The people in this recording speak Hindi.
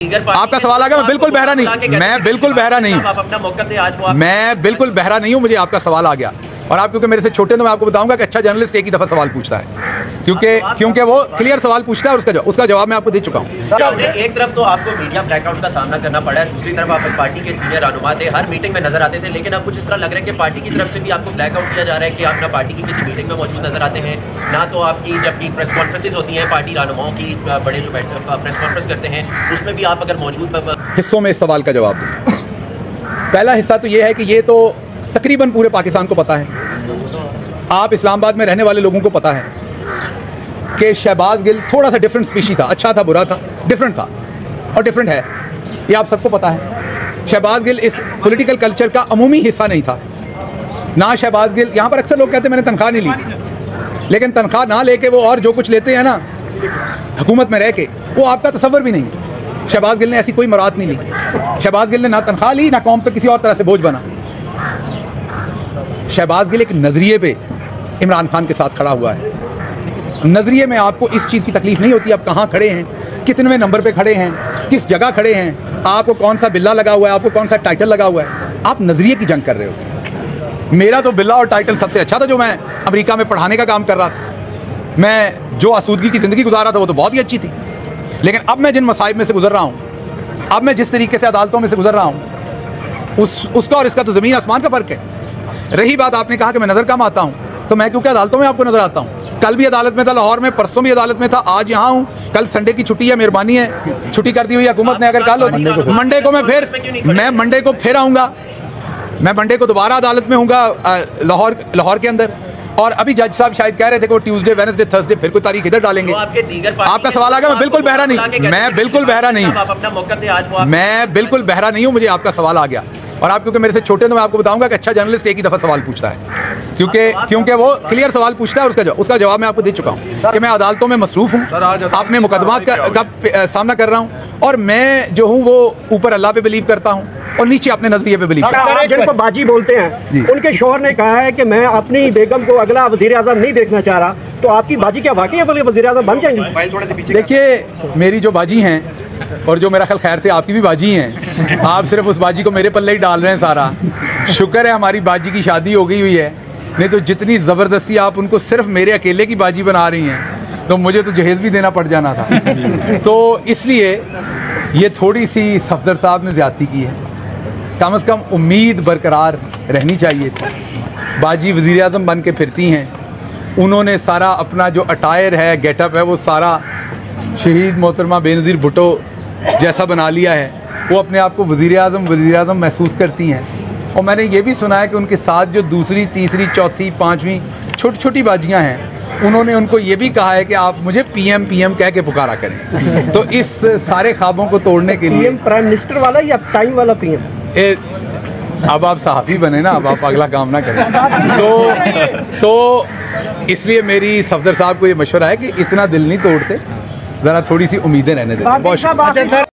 आपका सवाल आ गया। मैं बिल्कुल बहरा नहीं, मैं बिल्कुल बहरा नहीं हूँ, मैं बिल्कुल बहरा नहीं हूँ। मुझे आपका सवाल आ गया और आप क्योंकि मेरे से छोटे, तो मैं आपको बताऊंगा कि अच्छा जर्नलिस्ट एक ही दफा सवाल पूछता है, क्योंकि वो क्लियर सवाल पूछता है और उसका जवाब मैं आपको दे चुका हूँ। एक तरफ तो आपको मीडिया ब्लैकआउट का सामना करना पड़ा है, दूसरी तरफ आप पार्टी के सीनियर रहनुमा थे, हर मीटिंग में नजर आते थे, लेकिन अब कुछ इस तरह लग रहा है कि पार्टी की तरफ से भी आपको ब्लैकआउट किया जा रहा है कि आप ना पार्टी की किसी मीटिंग में मौजूद नजर आते हैं, ना तो आपकी जबकि प्रेस कॉन्फ्रेंसेज होती हैं पार्टी रहनुमाओं की, बड़े जो प्रेस कॉन्फ्रेंस करते हैं उसमें भी आप अगर मौजूद हिस्सों में इस सवाल का जवाब दूँ। पहला हिस्सा तो ये है कि ये तो तकरीबन पूरे पाकिस्तान को पता है, आप इस्लामाबाद में रहने वाले लोगों को पता है कि शहबाज गिल थोड़ा सा डिफरेंट स्पीशी था, अच्छा था, बुरा था, डिफरेंट था और डिफरेंट है, ये आप सबको पता है। शहबाज गिल इस पॉलिटिकल कल्चर का अमूमी हिस्सा नहीं था ना। शहबाज गिल, यहाँ पर अक्सर लोग कहते हैं मैंने तनख्वाह नहीं ली, लेकिन तनख्वाह ना लेके वो और जो कुछ लेते हैं ना हुकूमत में रह के, वो आपका तसव्वुर भी नहीं। शहबाज गिल ने ऐसी कोई मुराद नहीं ली। शहबाज गिल ने ना तनख्वाह ली, ना कौम पे किसी और तरह से बोझ बना। शहबाज गिल एक नज़रिए पे इमरान खान के साथ खड़ा हुआ है। नज़रिए में आपको इस चीज़ की तकलीफ नहीं होती आप कहाँ खड़े हैं, कितने नंबर पे खड़े हैं, किस जगह खड़े हैं, आपको कौन सा बिल्ला लगा हुआ है, आपको कौन सा टाइटल लगा हुआ है। आप नज़रिए की जंग कर रहे हो। मेरा तो बिल्ला और टाइटल सबसे अच्छा था जो मैं अमेरिका में पढ़ाने का काम कर रहा था। मैं जो आसूदगी की ज़िंदगी गुजारा था वो तो बहुत ही अच्छी थी, लेकिन अब मैं जिन मसाइब में से गुजर रहा हूँ, अब मैं जिस तरीके से अदालतों में से गुजर रहा हूँ, उसका और इसका तो ज़मीन आसमान का फ़र्क है। रही बात, आपने कहा कि मैं नज़र कम आता हूँ, तो मैं क्योंकि अदालतों में आपको नज़र आता हूँ। कल भी अदालत में था लाहौर में, परसों भी अदालत में था, आज यहाँ हूँ। कल संडे की छुट्टी है, मेहरबानी है, छुट्टी कर दी हुई हुकूमत ने। अगर कल मंडे को मैं मंडे को फिर आऊँगा, मैं मंडे को दोबारा अदालत में हूँगा लाहौर के अंदर। और अभी जज साहब शायद कह रहे थे कि वो ट्यूसडे, वेडनेसडे, थर्सडे फिर कोई तारीख इधर डालेंगे। आपका सवाल आ गया। मैं बिल्कुल बहरा नहीं, मैं बिल्कुल बहरा नहीं हूँ, मैं बिल्कुल बहरा नहीं हूँ। मुझे आपका सवाल आ गया और आप क्योंकि मेरे से छोटे, तो मैं आपको बताऊंगा कि अच्छा जर्नलिस्ट एक ही दफ़ा सवाल पूछता है, क्योंकि वो क्लियर सवाल पूछता है और उसका जवाब मैं आपको दे चुका हूँ कि मैं अदालतों में मसरूफ़ हूँ, अपने मुकदमात का सामना कर रहा हूँ, और मैं जो हूँ वो ऊपर अल्लाह पे बिलीव करता हूँ और नीचे अपने नजरिए पे बिलीव करता हूँ। जिनको बाजी बोलते हैं, उनके शोहर ने कहा है कि मैं अपनी बेगम को अगला वज़ीर आज़म नहीं देखना चाह रहा, तो आपकी बाजी क्या वाकई वज़ीर आज़म बन जाएंगी? देखिए, मेरी जो बाजी हैं और जो मेरा ख्याल खैर से आपकी भी बाजी हैं, आप सिर्फ उस बाजी को मेरे पल्ले ही डाल रहे हैं सारा। शुक्र है हमारी बाजी की शादी हो गई हुई है, नहीं तो जितनी ज़बरदस्ती आप उनको सिर्फ मेरे अकेले की बाजी बना रही हैं, तो मुझे तो जहेज़ भी देना पड़ जाना था। तो इसलिए ये थोड़ी सी सफदर साहब ने ज़्यादती की है। कम से कम उम्मीद बरकरार रहनी चाहिए थी। बाजी वज़ीर आज़म बन के फिरती हैं, उन्होंने सारा अपना जो अटायर है, गेटअप है, वो सारा शहीद मोहतरमा बेनज़ीर भुट्टो जैसा बना लिया है। वो अपने आप को वज़ीर आज़म महसूस करती हैं। और मैंने ये भी सुना है कि उनके साथ जो दूसरी, तीसरी, चौथी, पाँचवीं छोटी छोटी बाजियाँ हैं, उन्होंने उनको ये भी कहा है कि आप मुझे पीएम कह के पुकारा करें। तो इस सारे ख्वाबों को तोड़ने के लिए प्राइम मिनिस्टर वाला या टाइम वाला पीएम? अब आप सहाफ़ी बने ना, अब आप अगला काम ना करें। तो इसलिए मेरी सफदर साहब को ये मशवरा है कि इतना दिल नहीं तोड़ते, ज़रा थोड़ी सी उम्मीदें रहने देते। बहुत